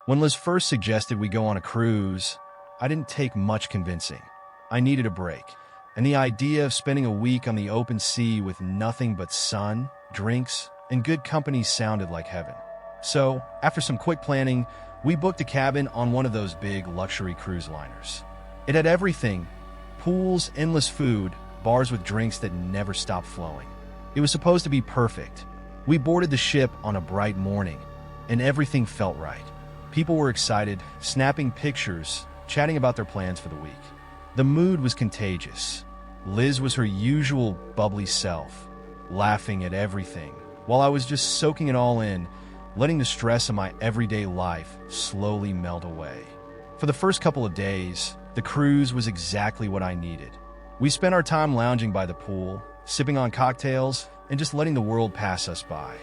When Liz first suggested we go on a cruise, I didn't take much convincing. I needed a break, and the idea of spending a week on the open sea with nothing but sun, drinks, and good company sounded like heaven. So, after some quick planning, we booked a cabin on one of those big luxury cruise liners. It had everything: pools, endless food, bars with drinks that never stopped flowing. It was supposed to be perfect. We boarded the ship on a bright morning, and everything felt right. People were excited, snapping pictures, chatting about their plans for the week. The mood was contagious. Liz was her usual bubbly self, laughing at everything, while I was just soaking it all in, letting the stress of my everyday life slowly melt away. For the first couple of days, the cruise was exactly what I needed. We spent our time lounging by the pool, sipping on cocktails, and just letting the world pass us by.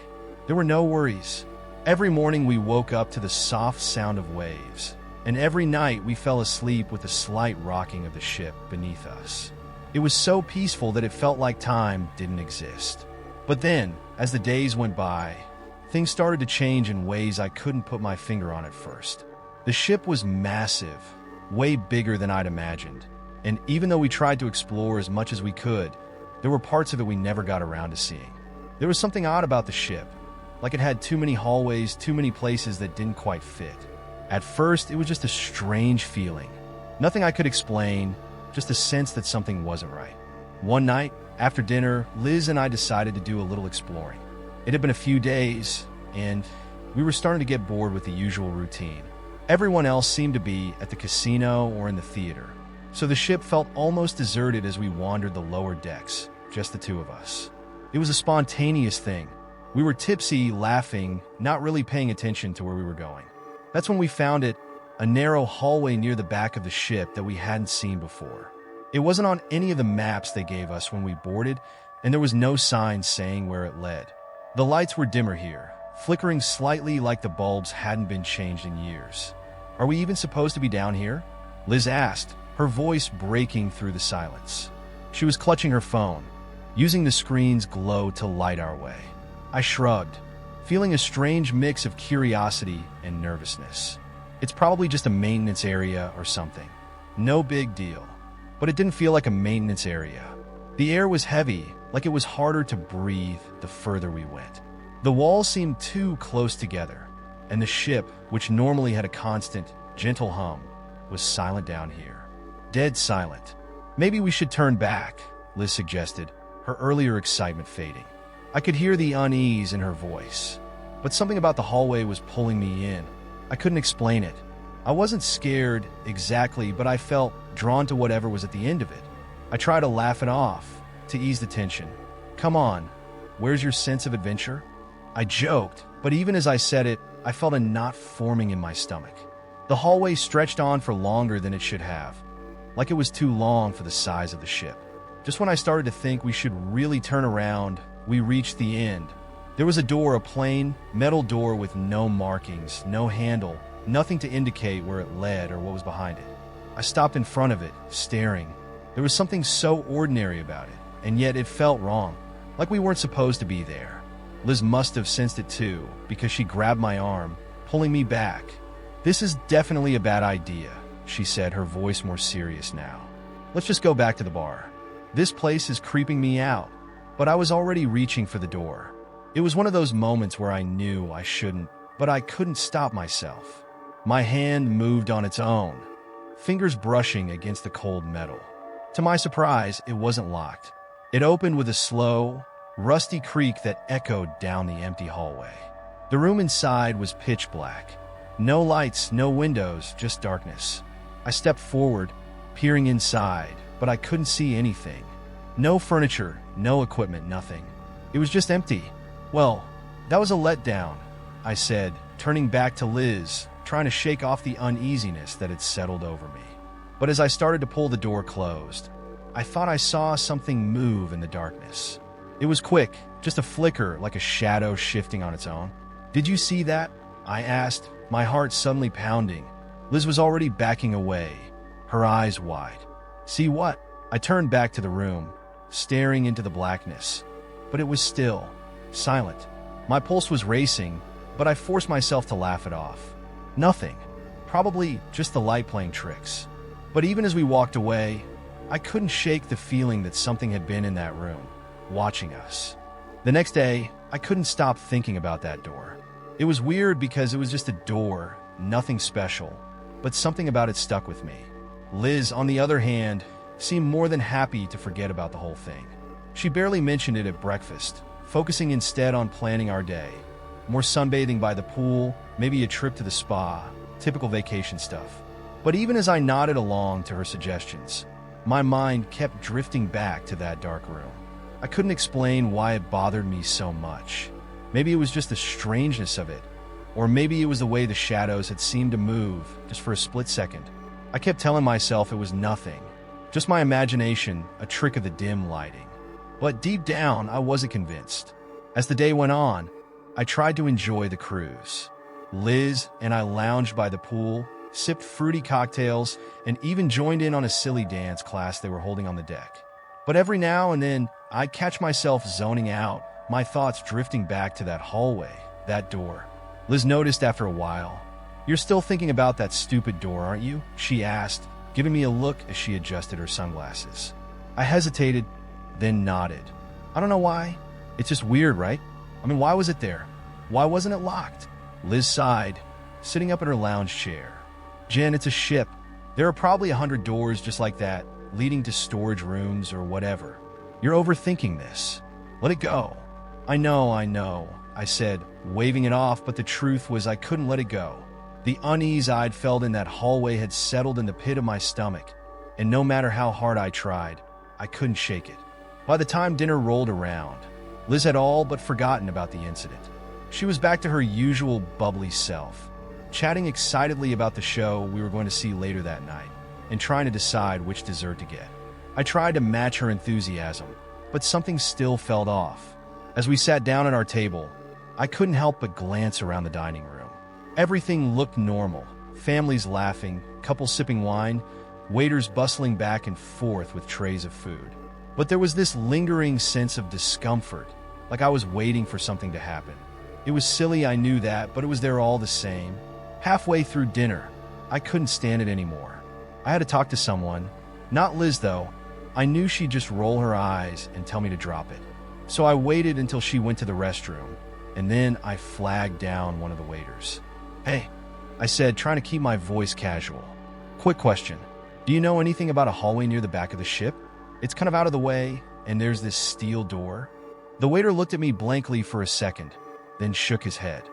There were no worries. Every morning we woke up to the soft sound of waves, and every night we fell asleep with the slight rocking of the ship beneath us. It was so peaceful that it felt like time didn't exist. But then, as the days went by, things started to change in ways I couldn't put my finger on at first. The ship was massive, way bigger than I'd imagined, and even though we tried to explore as much as we could, there were parts of it we never got around to seeing. There was something odd about the ship, like it had too many hallways, too many places that didn't quite fit. At first, it was just a strange feeling. Nothing I could explain, just a sense that something wasn't right. One night, after dinner, Liz and I decided to do a little exploring. It had been a few days, and we were starting to get bored with the usual routine. Everyone else seemed to be at the casino or in the theater, so the ship felt almost deserted as we wandered the lower decks, just the two of us. It was a spontaneous thing. We were tipsy, laughing, not really paying attention to where we were going. That's when we found it, a narrow hallway near the back of the ship that we hadn't seen before. It wasn't on any of the maps they gave us when we boarded, and there was no sign saying where it led. The lights were dimmer here, flickering slightly like the bulbs hadn't been changed in years. "Are we even supposed to be down here?" Liz asked, her voice breaking through the silence. She was clutching her phone, using the screen's glow to light our way. I shrugged, feeling a strange mix of curiosity and nervousness. It's probably just a maintenance area or something. No big deal. But it didn't feel like a maintenance area. The air was heavy, like it was harder to breathe the further we went. The walls seemed too close together, and the ship, which normally had a constant, gentle hum, was silent down here. Dead silent. "Maybe we should turn back," Liz suggested, her earlier excitement fading. I could hear the unease in her voice, but something about the hallway was pulling me in. I couldn't explain it. I wasn't scared exactly, but I felt drawn to whatever was at the end of it. I tried to laugh it off, to ease the tension. "Come on, where's your sense of adventure?" I joked, but even as I said it, I felt a knot forming in my stomach. The hallway stretched on for longer than it should have, like it was too long for the size of the ship. Just when I started to think we should really turn around, we reached the end. There was a door, a plain, metal door with no markings, no handle, nothing to indicate where it led or what was behind it. I stopped in front of it, staring. There was something so ordinary about it, and yet it felt wrong, like we weren't supposed to be there. Liz must have sensed it too, because she grabbed my arm, pulling me back. "This is definitely a bad idea," she said, her voice more serious now. "Let's just go back to the bar. This place is creeping me out." But I was already reaching for the door. It was one of those moments where I knew I shouldn't, but I couldn't stop myself. My hand moved on its own, fingers brushing against the cold metal. To my surprise, it wasn't locked. It opened with a slow, rusty creak that echoed down the empty hallway. The room inside was pitch black. No lights, no windows, just darkness. I stepped forward, peering inside, but I couldn't see anything. No furniture, no equipment, nothing. It was just empty. "Well, that was a letdown," I said, turning back to Liz, trying to shake off the uneasiness that had settled over me. But as I started to pull the door closed, I thought I saw something move in the darkness. It was quick, just a flicker like a shadow shifting on its own. "Did you see that?" I asked, my heart suddenly pounding. Liz was already backing away, her eyes wide. "See what?" I turned back to the room, staring into the blackness. But it was still, silent. My pulse was racing, but I forced myself to laugh it off. Nothing. Probably just the light playing tricks. But even as we walked away, I couldn't shake the feeling that something had been in that room, watching us. The next day, I couldn't stop thinking about that door. It was weird because it was just a door, nothing special, but something about it stuck with me. Liz, on the other hand, seemed more than happy to forget about the whole thing. She barely mentioned it at breakfast, focusing instead on planning our day. More sunbathing by the pool, maybe a trip to the spa, typical vacation stuff. But even as I nodded along to her suggestions, my mind kept drifting back to that dark room. I couldn't explain why it bothered me so much. Maybe it was just the strangeness of it, or maybe it was the way the shadows had seemed to move just for a split second. I kept telling myself it was nothing, just my imagination, a trick of the dim lighting. But deep down, I wasn't convinced. As the day went on, I tried to enjoy the cruise. Liz and I lounged by the pool, sipped fruity cocktails, and even joined in on a silly dance class they were holding on the deck. But every now and then, I'd catch myself zoning out, my thoughts drifting back to that hallway, that door. Liz noticed after a while. "You're still thinking about that stupid door, aren't you?" she asked, giving me a look as she adjusted her sunglasses. I hesitated, then nodded. "I don't know why. It's just weird, right? I mean, why was it there? Why wasn't it locked?" Liz sighed, sitting up in her lounge chair. "Jen, it's a ship. There are probably 100 doors just like that, leading to storage rooms or whatever. You're overthinking this. Let it go." I know, I said, waving it off, but the truth was I couldn't let it go. The unease I'd felt in that hallway had settled in the pit of my stomach, and no matter how hard I tried, I couldn't shake it. By the time dinner rolled around, Liz had all but forgotten about the incident. She was back to her usual bubbly self, chatting excitedly about the show we were going to see later that night, and trying to decide which dessert to get. I tried to match her enthusiasm, but something still felt off. As we sat down at our table, I couldn't help but glance around the dining room. Everything looked normal. Families laughing, couples sipping wine, waiters bustling back and forth with trays of food. But there was this lingering sense of discomfort, like I was waiting for something to happen. It was silly, I knew that, but it was there all the same. Halfway through dinner, I couldn't stand it anymore. I had to talk to someone. Not Liz, though. I knew she'd just roll her eyes and tell me to drop it. So I waited until she went to the restroom, and then I flagged down one of the waiters. "Hey," I said, trying to keep my voice casual. "Quick question. Do you know anything about a hallway near the back of the ship? It's kind of out of the way, and there's this steel door." The waiter looked at me blankly for a second, then shook his head.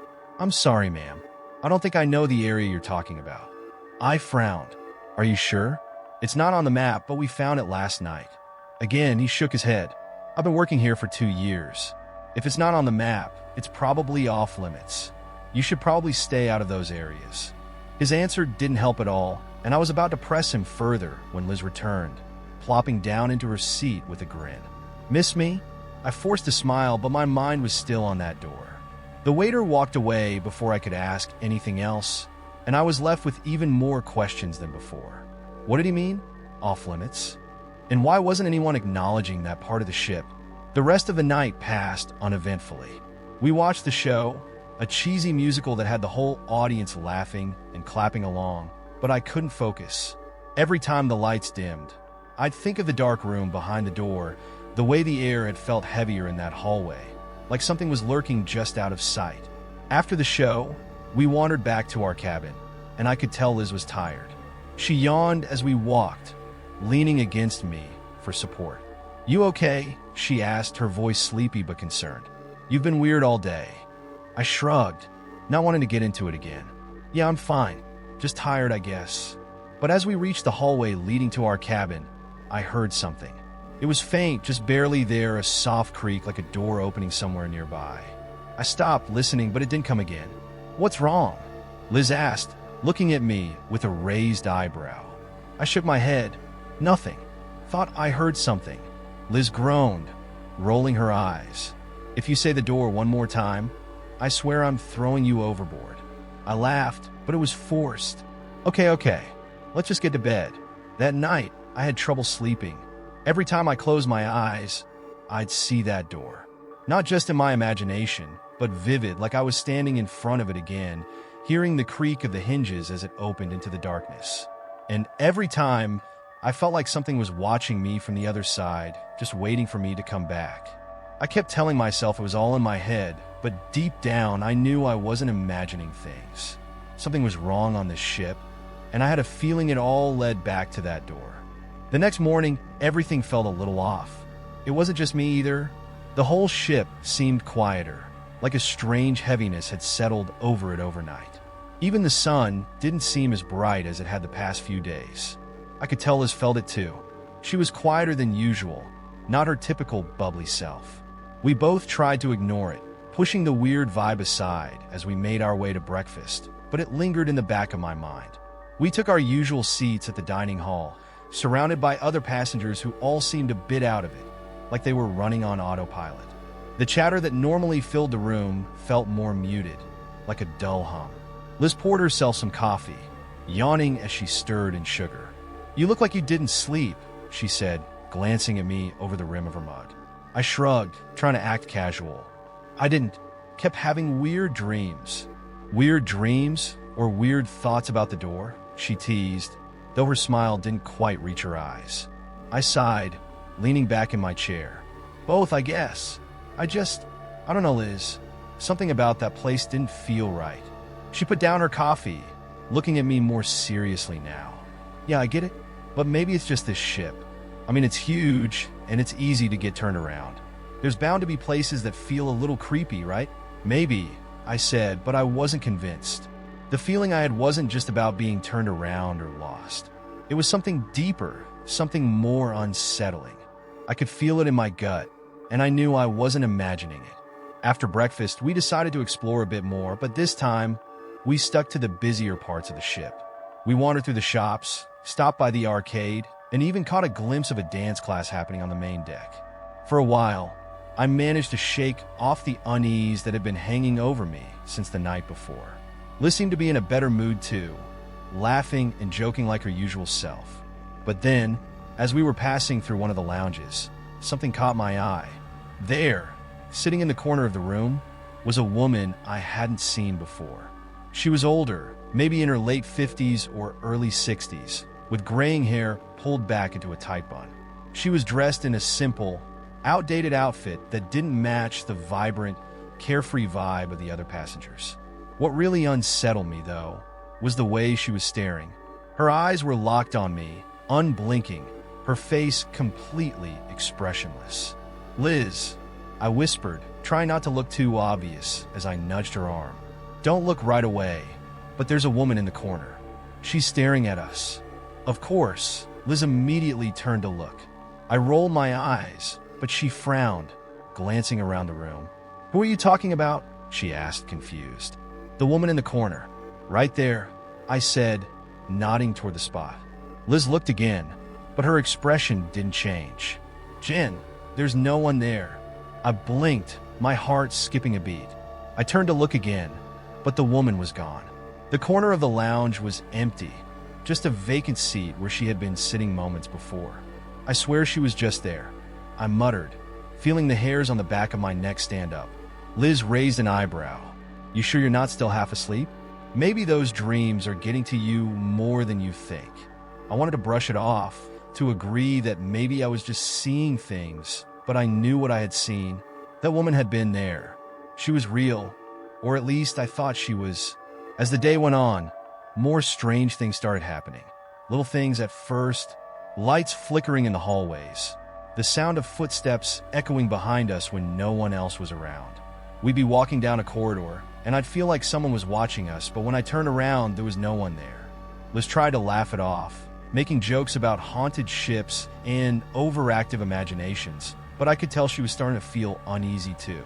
"I'm sorry, ma'am. I don't think I know the area you're talking about." I frowned. "Are you sure? It's not on the map, but we found it last night." Again, he shook his head. "I've been working here for 2 years. If it's not on the map, it's probably off limits. You should probably stay out of those areas." His answer didn't help at all, and I was about to press him further when Liz returned, plopping down into her seat with a grin. "Miss me?" I forced a smile, but my mind was still on that door. The waiter walked away before I could ask anything else, and I was left with even more questions than before. What did he mean? Off limits? And why wasn't anyone acknowledging that part of the ship? The rest of the night passed uneventfully. We watched the show, a cheesy musical that had the whole audience laughing and clapping along, but I couldn't focus. Every time the lights dimmed, I'd think of the dark room behind the door, the way the air had felt heavier in that hallway, like something was lurking just out of sight. After the show, we wandered back to our cabin, and I could tell Liz was tired. She yawned as we walked, leaning against me for support. "You okay?" she asked, her voice sleepy but concerned. "You've been weird all day." I shrugged, not wanting to get into it again. "Yeah, I'm fine. Just tired, I guess." But as we reached the hallway leading to our cabin, I heard something. It was faint, just barely there, a soft creak like a door opening somewhere nearby. I stopped listening, but it didn't come again. "What's wrong?" Liz asked, looking at me with a raised eyebrow. I shook my head. "Nothing. Thought I heard something." Liz groaned, rolling her eyes. "If you say the door one more time, I swear I'm throwing you overboard." I laughed, but it was forced. Okay. Let's just get to bed." That night, I had trouble sleeping. Every time I closed my eyes, I'd see that door. Not just in my imagination, but vivid, like I was standing in front of it again, hearing the creak of the hinges as it opened into the darkness. And every time, I felt like something was watching me from the other side, just waiting for me to come back. I kept telling myself it was all in my head, but deep down, I knew I wasn't imagining things. Something was wrong on this ship, and I had a feeling it all led back to that door. The next morning, everything felt a little off. It wasn't just me either. The whole ship seemed quieter, like a strange heaviness had settled over it overnight. Even the sun didn't seem as bright as it had the past few days. I could tell Liz felt it too. She was quieter than usual, not her typical bubbly self. We both tried to ignore it, pushing the weird vibe aside as we made our way to breakfast, but it lingered in the back of my mind. We took our usual seats at the dining hall, surrounded by other passengers who all seemed a bit out of it, like they were running on autopilot. The chatter that normally filled the room felt more muted, like a dull hum. Liz poured herself some coffee, yawning as she stirred in sugar. "You look like you didn't sleep," she said, glancing at me over the rim of her mug. I shrugged, trying to act casual. I didn't. Kept having weird dreams. Weird dreams or weird thoughts about the door, she teased, though her smile didn't quite reach her eyes. I sighed, leaning back in my chair. Both, I guess. I don't know, Liz. Something about that place didn't feel right. She put down her coffee, looking at me more seriously now. Yeah, I get it, but maybe it's just this ship. I mean, it's huge, and it's easy to get turned around. There's bound to be places that feel a little creepy, right? Maybe, I said, but I wasn't convinced. The feeling I had wasn't just about being turned around or lost. It was something deeper, something more unsettling. I could feel it in my gut, and I knew I wasn't imagining it. After breakfast, we decided to explore a bit more, but this time, we stuck to the busier parts of the ship. We wandered through the shops, stopped by the arcade, and even caught a glimpse of a dance class happening on the main deck. For a while, I managed to shake off the unease that had been hanging over me since the night before. Liz seemed to be in a better mood too, laughing and joking like her usual self. But then, as we were passing through one of the lounges, something caught my eye. There, sitting in the corner of the room, was a woman I hadn't seen before. She was older, maybe in her late 50s or early 60s, with graying hair pulled back into a tight bun. She was dressed in a simple, outdated outfit that didn't match the vibrant, carefree vibe of the other passengers. What really unsettled me, though, was the way she was staring. Her eyes were locked on me, unblinking, her face completely expressionless. "Liz," I whispered, trying not to look too obvious as I nudged her arm. "Don't look right away, but there's a woman in the corner. She's staring at us." Of course, Liz immediately turned to look. I rolled my eyes, but she frowned, glancing around the room. "Who are you talking about?" she asked, confused. "The woman in the corner. Right there," I said, nodding toward the spot. Liz looked again, but her expression didn't change. "Jen, there's no one there." I blinked, my heart skipping a beat. I turned to look again, but the woman was gone. The corner of the lounge was empty, just a vacant seat where she had been sitting moments before. "I swear she was just there," I muttered, feeling the hairs on the back of my neck stand up. Liz raised an eyebrow. "You sure you're not still half asleep? Maybe those dreams are getting to you more than you think." I wanted to brush it off, to agree that maybe I was just seeing things, but I knew what I had seen. That woman had been there. She was real, or at least I thought she was. As the day went on, more strange things started happening. Little things at first, lights flickering in the hallways, the sound of footsteps echoing behind us when no one else was around. We'd be walking down a corridor, and I'd feel like someone was watching us, but when I turned around, there was no one there. Liz tried to laugh it off, making jokes about haunted ships and overactive imaginations, but I could tell she was starting to feel uneasy too.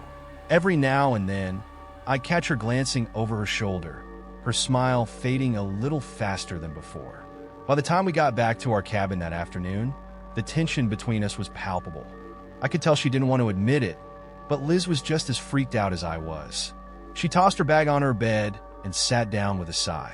Every now and then, I'd catch her glancing over her shoulder, her smile fading a little faster than before. By the time we got back to our cabin that afternoon, the tension between us was palpable. I could tell she didn't want to admit it, but Liz was just as freaked out as I was. She tossed her bag on her bed and sat down with a sigh.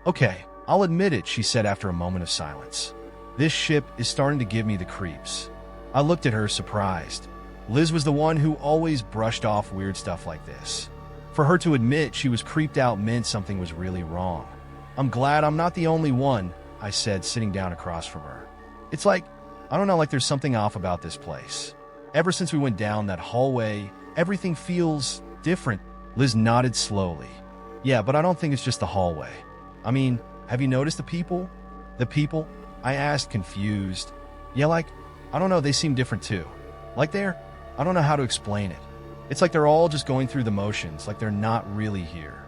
"Okay, I'll admit it," she said after a moment of silence. "This ship is starting to give me the creeps." I looked at her, surprised. Liz was the one who always brushed off weird stuff like this. For her to admit she was creeped out meant something was really wrong. "I'm glad I'm not the only one," I said, sitting down across from her. "It's like, I don't know, like there's something off about this place. Ever since we went down that hallway, everything feels different." Liz nodded slowly. "Yeah, but I don't think it's just the hallway. I mean, have you noticed the people?" "The people?" I asked, confused. "Yeah, like, I don't know, they seem different too. Like I don't know how to explain it. It's like they're all just going through the motions, like they're not really here."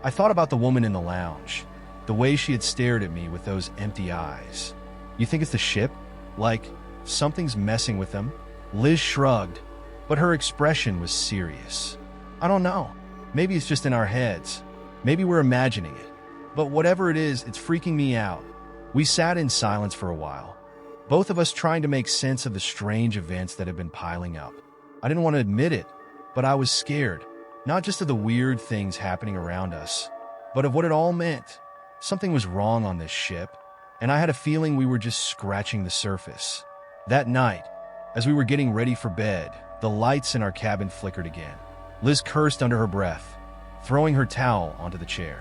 I thought about the woman in the lounge, the way she had stared at me with those empty eyes. "You think it's the ship? Like, something's messing with them?" Liz shrugged, but her expression was serious. "I don't know. Maybe it's just in our heads. Maybe we're imagining it. But whatever it is, it's freaking me out." We sat in silence for a while, both of us trying to make sense of the strange events that had been piling up. I didn't want to admit it, but I was scared, not just of the weird things happening around us, but of what it all meant. Something was wrong on this ship, and I had a feeling we were just scratching the surface. That night, as we were getting ready for bed, the lights in our cabin flickered again. Liz cursed under her breath, throwing her towel onto the chair.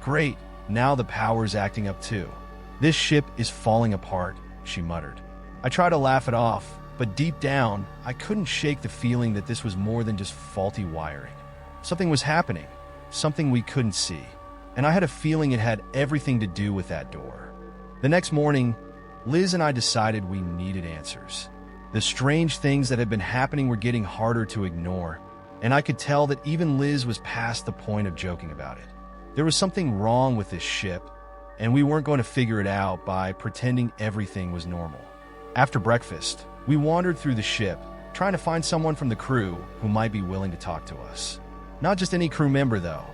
"Great, now the power's acting up too. This ship is falling apart," she muttered. I tried to laugh it off, but deep down, I couldn't shake the feeling that this was more than just faulty wiring. Something was happening, something we couldn't see, and I had a feeling it had everything to do with that door. The next morning, Liz and I decided we needed answers. The strange things that had been happening were getting harder to ignore, and I could tell that even Liz was past the point of joking about it. There was something wrong with this ship, and we weren't going to figure it out by pretending everything was normal. After breakfast, we wandered through the ship, trying to find someone from the crew who might be willing to talk to us. Not just any crew member, though.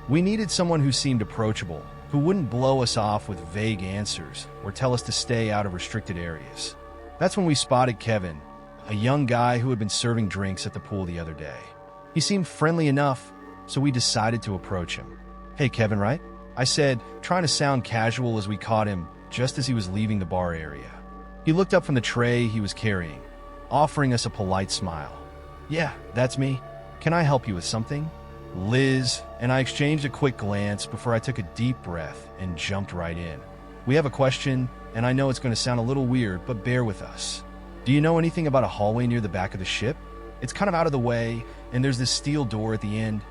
We needed someone who seemed approachable, who wouldn't blow us off with vague answers or tell us to stay out of restricted areas. That's when we spotted Kevin, a young guy who had been serving drinks at the pool the other day. He seemed friendly enough, so we decided to approach him. "Hey, Kevin, right?" I said, trying to sound casual as we caught him just as he was leaving the bar area. He looked up from the tray he was carrying, offering us a polite smile. "Yeah, that's me. Can I help you with something?" Liz and I exchanged a quick glance before I took a deep breath and jumped right in. "We have a question, and I know it's going to sound a little weird, but bear with us. Do you know anything about a hallway near the back of the ship? It's kind of out of the way, and there's this steel door at the end."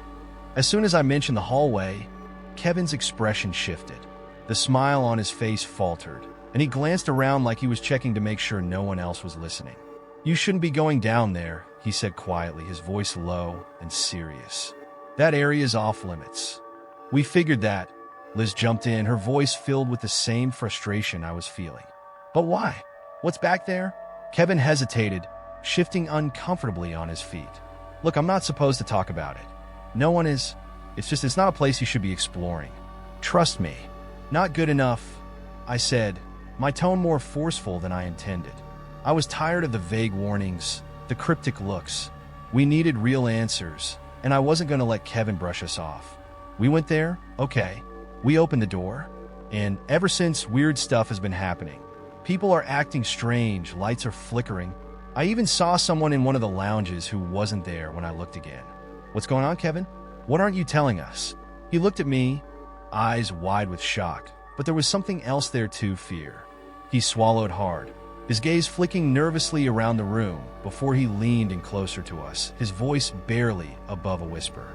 As soon as I mentioned the hallway, Kevin's expression shifted. The smile on his face faltered, and he glanced around like he was checking to make sure no one else was listening. "You shouldn't be going down there," he said quietly, his voice low and serious. "That area is off limits." "We figured that." Liz jumped in, her voice filled with the same frustration I was feeling. "But why? What's back there?" Kevin hesitated, shifting uncomfortably on his feet. "Look, I'm not supposed to talk about it. No one is. It's not a place you should be exploring. Trust me." "Not good enough," I said, my tone more forceful than I intended. I was tired of the vague warnings, the cryptic looks. We needed real answers, and I wasn't going to let Kevin brush us off. We went there, okay. We opened the door, and ever since, weird stuff has been happening. People are acting strange, lights are flickering. I even saw someone in one of the lounges who wasn't there when I looked again. "What's going on, Kevin? What aren't you telling us?" He looked at me, eyes wide with shock, but there was something else there too, fear. He swallowed hard, his gaze flicking nervously around the room before he leaned in closer to us, his voice barely above a whisper.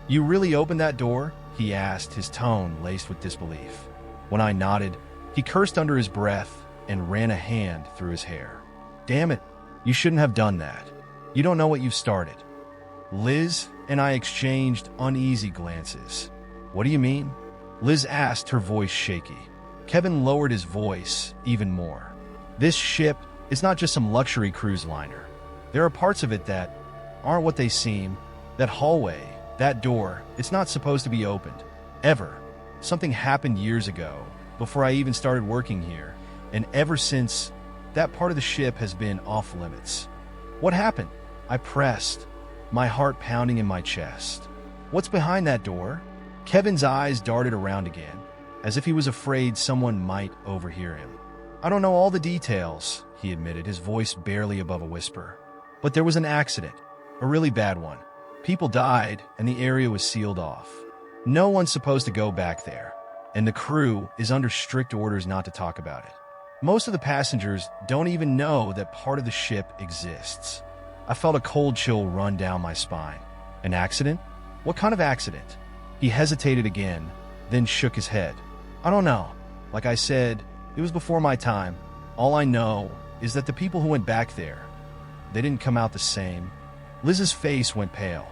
"You really opened that door?" he asked, his tone laced with disbelief. When I nodded, he cursed under his breath and ran a hand through his hair. "Damn it, you shouldn't have done that. You don't know what you've started." Liz and I exchanged uneasy glances. "What do you mean?" Liz asked, her voice shaky. Kevin lowered his voice even more. "This ship is not just some luxury cruise liner. There are parts of it that aren't what they seem. That hallway, that door, it's not supposed to be opened. Ever. Something happened years ago, before I even started working here, and ever since, that part of the ship has been off limits." "What happened?" I pressed, my heart pounding in my chest. "What's behind that door?" Kevin's eyes darted around again, as if he was afraid someone might overhear him. "I don't know all the details," he admitted, his voice barely above a whisper. "But there was an accident, a really bad one. People died, and the area was sealed off. No one's supposed to go back there, and the crew is under strict orders not to talk about it. Most of the passengers don't even know that part of the ship exists. I felt a cold chill run down my spine. An accident? What kind of accident? He hesitated again, then shook his head. I don't know. Like I said, it was before my time. All I know is that the people who went back there, they didn't come out the same. Liz's face went pale.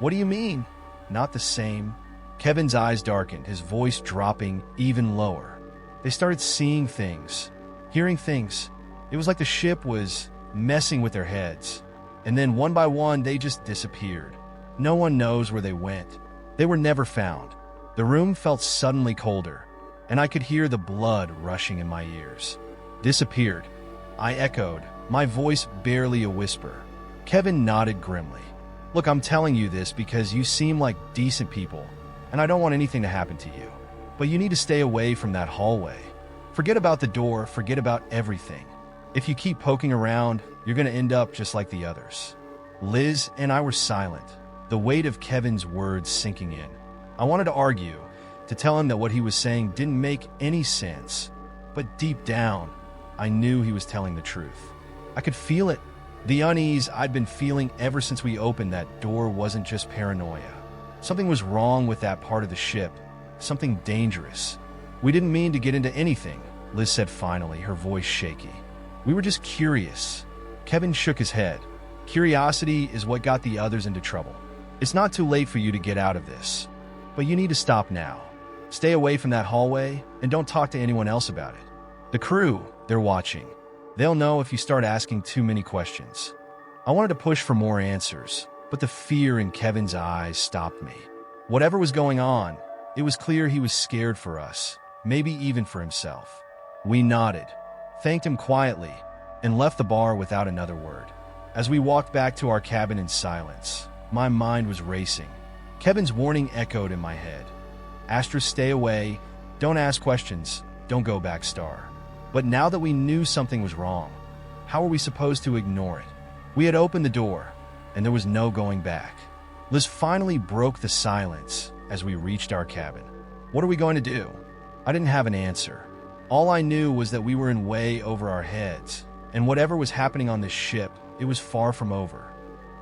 What do you mean? Not the same? Kevin's eyes darkened, his voice dropping even lower. They started seeing things, hearing things. It was like the ship was messing with their heads. And then one by one, they just disappeared. No one knows where they went. They were never found. The room felt suddenly colder, and I could hear the blood rushing in my ears. Disappeared. I echoed, my voice barely a whisper. Kevin nodded grimly. Look, I'm telling you this because you seem like decent people, and I don't want anything to happen to you. But you need to stay away from that hallway. Forget about the door, forget about everything. If you keep poking around, you're going to end up just like the others. Liz and I were silent, the weight of Kevin's words sinking in. I wanted to argue, to tell him that what he was saying didn't make any sense. But deep down, I knew he was telling the truth. I could feel it. The unease I'd been feeling ever since we opened that door wasn't just paranoia. Something was wrong with that part of the ship, something dangerous. We didn't mean to get into anything, Liz said finally, her voice shaky. We were just curious. Kevin shook his head. Curiosity is what got the others into trouble. It's not too late for you to get out of this, but you need to stop now. Stay away from that hallway and don't talk to anyone else about it. The crew, they're watching. They'll know if you start asking too many questions. I wanted to push for more answers, but the fear in Kevin's eyes stopped me. Whatever was going on, it was clear he was scared for us, maybe even for himself. We nodded, thanked him quietly, and left the bar without another word. As we walked back to our cabin in silence, my mind was racing. Kevin's warning echoed in my head. Astra, stay away, don't ask questions, don't go back star. But now that we knew something was wrong, how were we supposed to ignore it? We had opened the door, and there was no going back. Liz finally broke the silence as we reached our cabin. What are we going to do? I didn't have an answer. All I knew was that we were in way over our heads, and whatever was happening on this ship, it was far from over.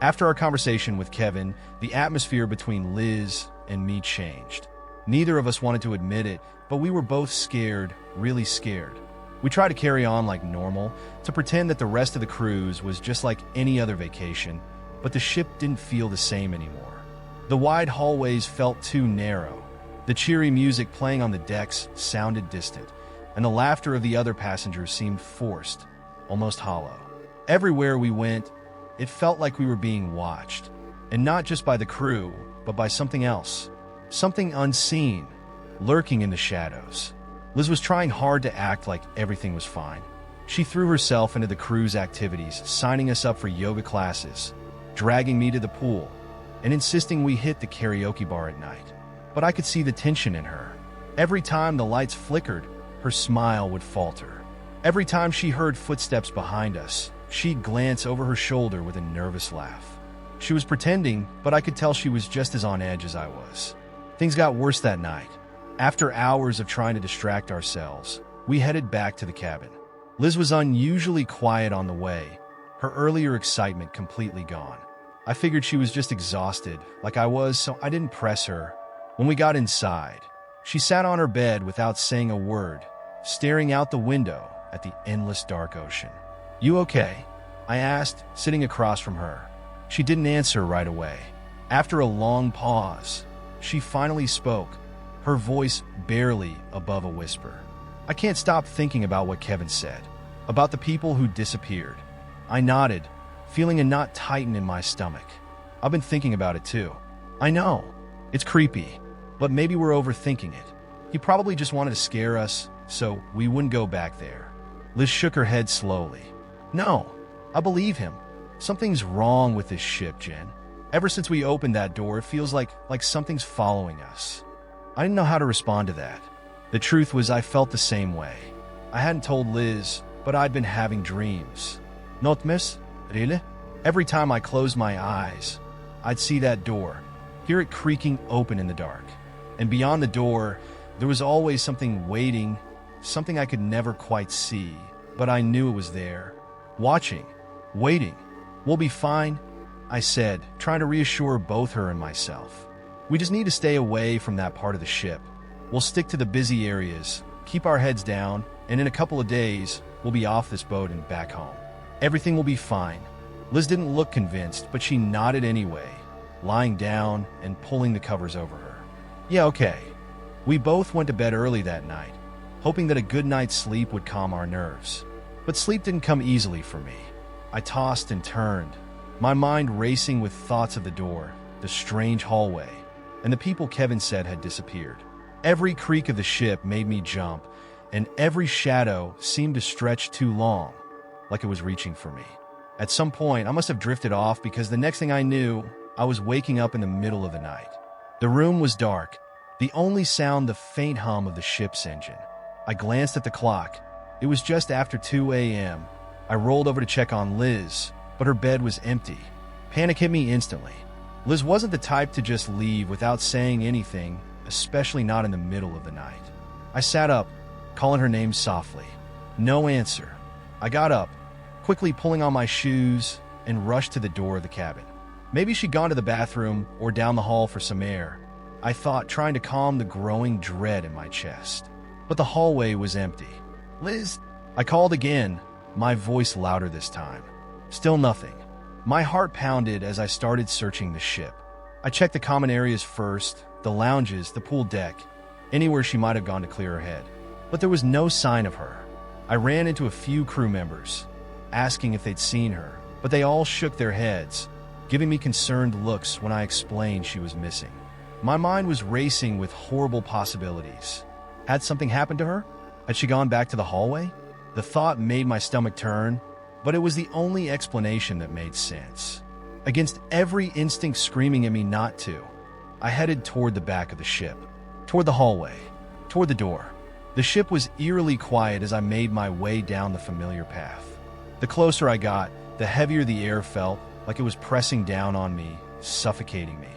After our conversation with Kevin, the atmosphere between Liz and me changed. Neither of us wanted to admit it, but we were both scared, really scared. We tried to carry on like normal, to pretend that the rest of the cruise was just like any other vacation, but the ship didn't feel the same anymore. The wide hallways felt too narrow. The cheery music playing on the decks sounded distant, and the laughter of the other passengers seemed forced, almost hollow. Everywhere we went, it felt like we were being watched, and not just by the crew, but by something else, something unseen, lurking in the shadows. Liz was trying hard to act like everything was fine. She threw herself into the crew's activities, signing us up for yoga classes, dragging me to the pool, and insisting we hit the karaoke bar at night. But I could see the tension in her. Every time the lights flickered, her smile would falter. Every time she heard footsteps behind us, she'd glance over her shoulder with a nervous laugh. She was pretending, but I could tell she was just as on edge as I was. Things got worse that night. After hours of trying to distract ourselves, we headed back to the cabin. Liz was unusually quiet on the way, her earlier excitement completely gone. I figured she was just exhausted, like I was, so I didn't press her. When we got inside, she sat on her bed without saying a word, staring out the window at the endless dark ocean. You okay? I asked, sitting across from her. She didn't answer right away. After a long pause, she finally spoke, her voice barely above a whisper. I can't stop thinking about what Kevin said, about the people who disappeared. I nodded, feeling a knot tighten in my stomach. I've been thinking about it too. I know, it's creepy, but maybe we're overthinking it. He probably just wanted to scare us, so we wouldn't go back there. Liz shook her head slowly. No, I believe him. Something's wrong with this ship, Jen. Ever since we opened that door, it feels like something's following us. I didn't know how to respond to that. The truth was I felt the same way. I hadn't told Liz, but I'd been having dreams. Not miss? Really? Every time I closed my eyes, I'd see that door, hear it creaking open in the dark. And beyond the door, there was always something waiting, something I could never quite see, but I knew it was there. Watching, waiting. We'll be fine, I said, trying to reassure both her and myself. We just need to stay away from that part of the ship. We'll stick to the busy areas, keep our heads down, and in a couple of days, we'll be off this boat and back home. Everything will be fine. Liz didn't look convinced, but she nodded anyway, lying down and pulling the covers over her. Yeah, okay. We both went to bed early that night, hoping that a good night's sleep would calm our nerves. But sleep didn't come easily for me. I tossed and turned, my mind racing with thoughts of the door, the strange hallway, and the people Kevin said had disappeared. Every creak of the ship made me jump, and every shadow seemed to stretch too long, like it was reaching for me. At some point, I must have drifted off because the next thing I knew, I was waking up in the middle of the night. The room was dark, the only sound the faint hum of the ship's engine. I glanced at the clock. It was just after 2 a.m. I rolled over to check on Liz, but her bed was empty. Panic hit me instantly. Liz wasn't the type to just leave without saying anything, especially not in the middle of the night. I sat up, calling her name softly. No answer. I got up, quickly pulling on my shoes, and rushed to the door of the cabin. Maybe she'd gone to the bathroom or down the hall for some air, I thought, trying to calm the growing dread in my chest. But the hallway was empty. Liz, I called again, my voice louder this time. Still nothing. My heart pounded as I started searching the ship. I checked the common areas first, the lounges, the pool deck, anywhere she might have gone to clear her head. But there was no sign of her. I ran into a few crew members, asking if they'd seen her, but they all shook their heads, giving me concerned looks when I explained she was missing. My mind was racing with horrible possibilities. Had something happened to her? Had she gone back to the hallway? The thought made my stomach turn, but it was the only explanation that made sense. Against every instinct screaming at me not to, I headed toward the back of the ship, toward the hallway, toward the door. The ship was eerily quiet as I made my way down the familiar path. The closer I got, the heavier the air felt, like it was pressing down on me, suffocating me.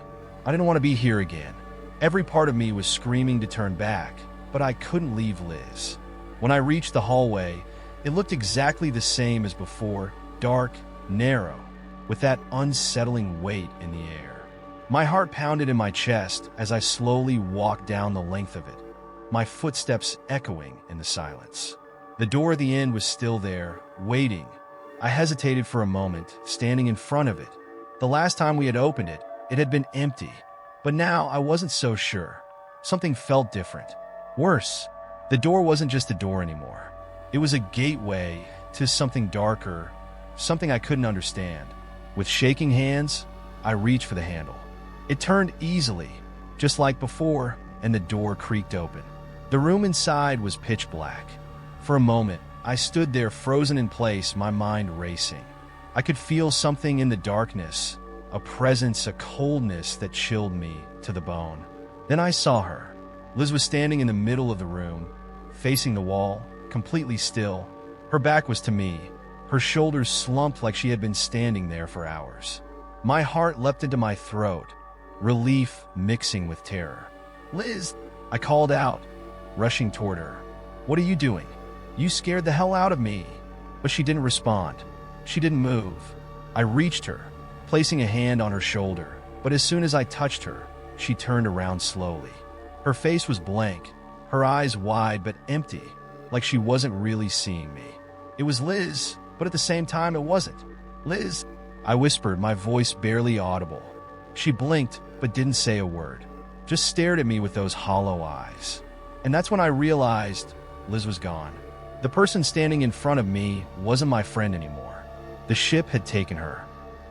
I didn't want to be here again. Every part of me was screaming to turn back, but I couldn't leave Liz. When I reached the hallway, it looked exactly the same as before, dark, narrow, with that unsettling weight in the air. My heart pounded in my chest as I slowly walked down the length of it, my footsteps echoing in the silence. The door at the end was still there, waiting. I hesitated for a moment, standing in front of it. The last time we had opened it, it had been empty, but now I wasn't so sure. Something felt different. Worse, the door wasn't just a door anymore. It was a gateway to something darker, something I couldn't understand. With shaking hands, I reached for the handle. It turned easily, just like before, and the door creaked open. The room inside was pitch black. For a moment, I stood there frozen in place, my mind racing. I could feel something in the darkness, a presence, a coldness that chilled me to the bone. Then I saw her. Liz was standing in the middle of the room, facing the wall, completely still. Her back was to me, her shoulders slumped like she had been standing there for hours. My heart leapt into my throat, relief mixing with terror. Liz, I called out, rushing toward her. What are you doing? You scared the hell out of me. But she didn't respond. She didn't move. I reached her, placing a hand on her shoulder, but as soon as I touched her, she turned around slowly. Her face was blank, her eyes wide but empty, like she wasn't really seeing me. It was Liz, but at the same time it wasn't. Liz, I whispered, my voice barely audible. She blinked but didn't say a word, just stared at me with those hollow eyes. And that's when I realized Liz was gone. The person standing in front of me wasn't my friend anymore. The ship had taken her.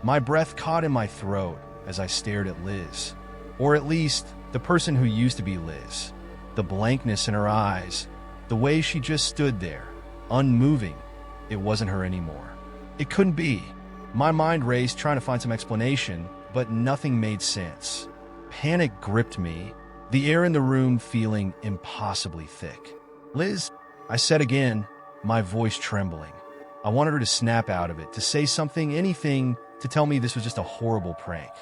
My breath caught in my throat as I stared at Liz. Or at least, the person who used to be Liz. The blankness in her eyes, the way she just stood there, unmoving. It wasn't her anymore. It couldn't be. My mind raced, trying to find some explanation, but nothing made sense. Panic gripped me, the air in the room feeling impossibly thick. Liz, I said again, my voice trembling. I wanted her to snap out of it, to say something, anything, to tell me this was just a horrible prank.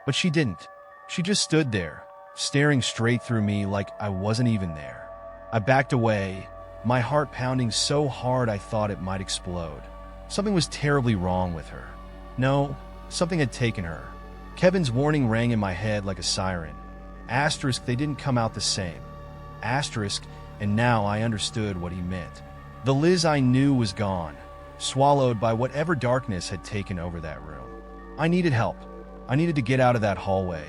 But she didn't. She just stood there, staring straight through me like I wasn't even there. I backed away, my heart pounding so hard I thought it might explode. Something was terribly wrong with her. No, something had taken her. Kevin's warning rang in my head like a siren. Asterisk, they didn't come out the same. Asterisk, and now I understood what he meant. The Liz I knew was gone, swallowed by whatever darkness had taken over that room. I needed help. I needed to get out of that hallway.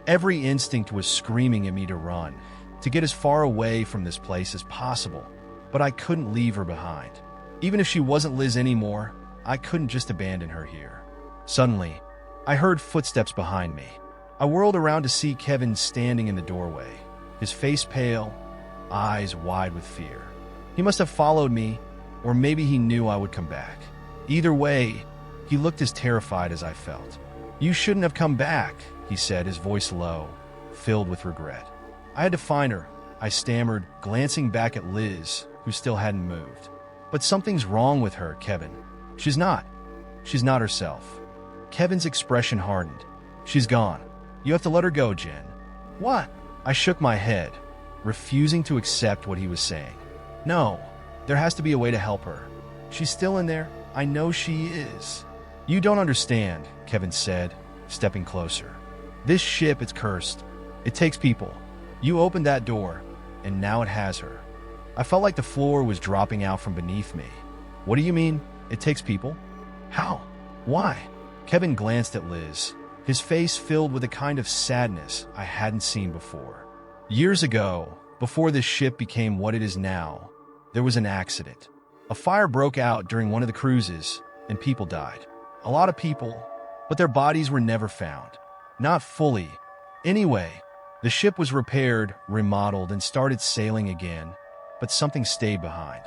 Every instinct was screaming at me to run, to get as far away from this place as possible. But I couldn't leave her behind. Even if she wasn't Liz anymore, I couldn't just abandon her here. Suddenly, I heard footsteps behind me. I whirled around to see Kevin standing in the doorway, his face pale, eyes wide with fear. He must have followed me, or maybe he knew I would come back. Either way, he looked as terrified as I felt. "You shouldn't have come back," he said, his voice low, filled with regret. "I had to find her," I stammered, glancing back at Liz, who still hadn't moved. "But something's wrong with her, Kevin. She's not herself." Kevin's expression hardened. "She's gone. You have to let her go, Jen." "What?" I shook my head, refusing to accept what he was saying. "No, there has to be a way to help her. She's still in there. I know she is." "You don't understand," Kevin said, stepping closer. "This ship, it's cursed. It takes people. You opened that door, and now it has her." I felt like the floor was dropping out from beneath me. "What do you mean, it takes people? How? Why?" Kevin glanced at Liz, his face filled with a kind of sadness I hadn't seen before. "Years ago, before this ship became what it is now, there was an accident. A fire broke out during one of the cruises, and people died. A lot of people, but their bodies were never found. Not fully. Anyway, the ship was repaired, remodeled, and started sailing again, but something stayed behind.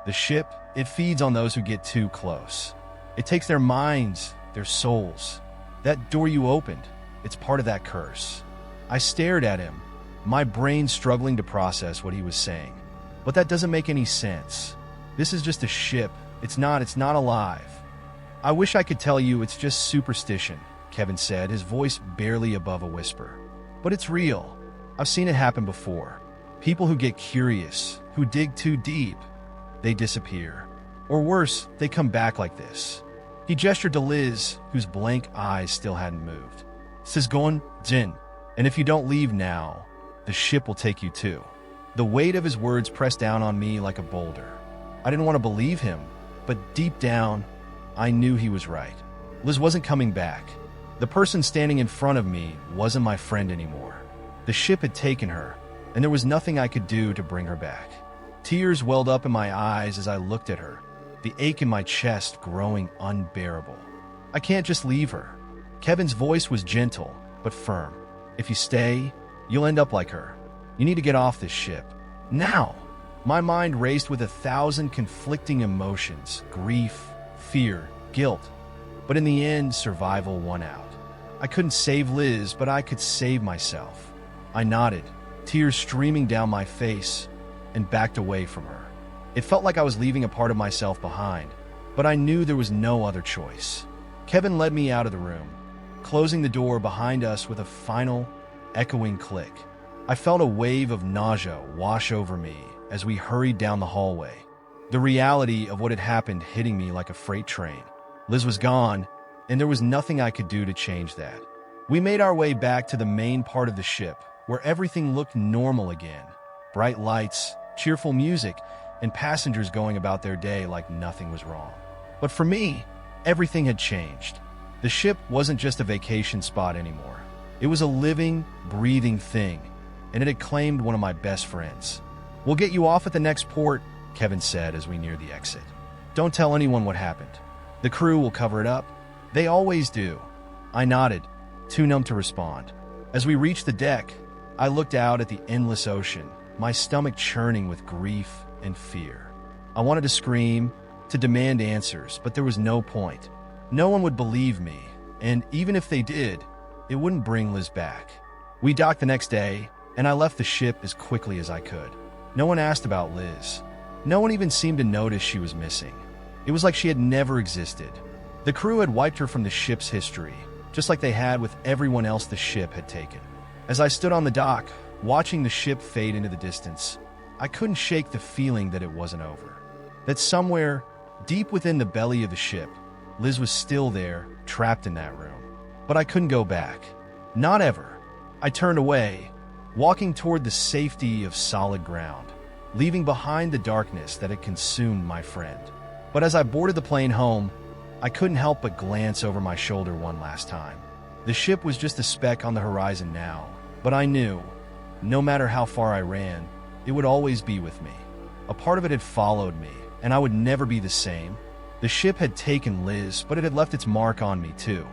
The ship, it feeds on those who get too close. It takes their minds, their souls. That door you opened, it's part of that curse." I stared at him, my brain struggling to process what he was saying. "But that doesn't make any sense. This is just a ship. It's not alive." "I wish I could tell you it's just superstition," Kevin said, his voice barely above a whisper. "But it's real. I've seen it happen before. People who get curious, who dig too deep, they disappear. Or worse, they come back like this." He gestured to Liz, whose blank eyes still hadn't moved. "Says Gon, Jin, and if you don't leave now, the ship will take you too." The weight of his words pressed down on me like a boulder. I didn't want to believe him, but deep down, I knew he was right. Liz wasn't coming back. The person standing in front of me wasn't my friend anymore. The ship had taken her, and there was nothing I could do to bring her back. Tears welled up in my eyes as I looked at her, the ache in my chest growing unbearable. "I can't just leave her." Kevin's voice was gentle, but firm. "If you stay, you'll end up like her. You need to get off this ship. Now!" My mind raced with 1,000 conflicting emotions, grief, fear, guilt. But in the end, survival won out. I couldn't save Liz, but I could save myself. I nodded, tears streaming down my face, and backed away from her. It felt like I was leaving a part of myself behind, but I knew there was no other choice. Kevin led me out of the room, closing the door behind us with a final, echoing click. I felt a wave of nausea wash over me as we hurried down the hallway, the reality of what had happened hitting me like a freight train. Liz was gone, and there was nothing I could do to change that. We made our way back to the main part of the ship, where everything looked normal again. Bright lights, cheerful music, and passengers going about their day like nothing was wrong. But for me, everything had changed. The ship wasn't just a vacation spot anymore. It was a living, breathing thing, and it had claimed one of my best friends. "We'll get you off at the next port," Kevin said as we neared the exit. "Don't tell anyone what happened. The crew will cover it up. They always do." I nodded, too numb to respond. As we reached the deck, I looked out at the endless ocean, my stomach churning with grief and fear. I wanted to scream, to demand answers, but there was no point. No one would believe me, and even if they did, it wouldn't bring Liz back. We docked the next day, and I left the ship as quickly as I could. No one asked about Liz. No one even seemed to notice she was missing. It was like she had never existed. The crew had wiped her from the ship's history, just like they had with everyone else the ship had taken. As I stood on the dock, watching the ship fade into the distance, I couldn't shake the feeling that it wasn't over. That somewhere, deep within the belly of the ship, Liz was still there, trapped in that room. But I couldn't go back. Not ever. I turned away, walking toward the safety of solid ground, leaving behind the darkness that had consumed my friend. But as I boarded the plane home, I couldn't help but glance over my shoulder one last time. The ship was just a speck on the horizon now, but I knew, no matter how far I ran, it would always be with me. A part of it had followed me, and I would never be the same. The ship had taken Liz, but it had left its mark on me too.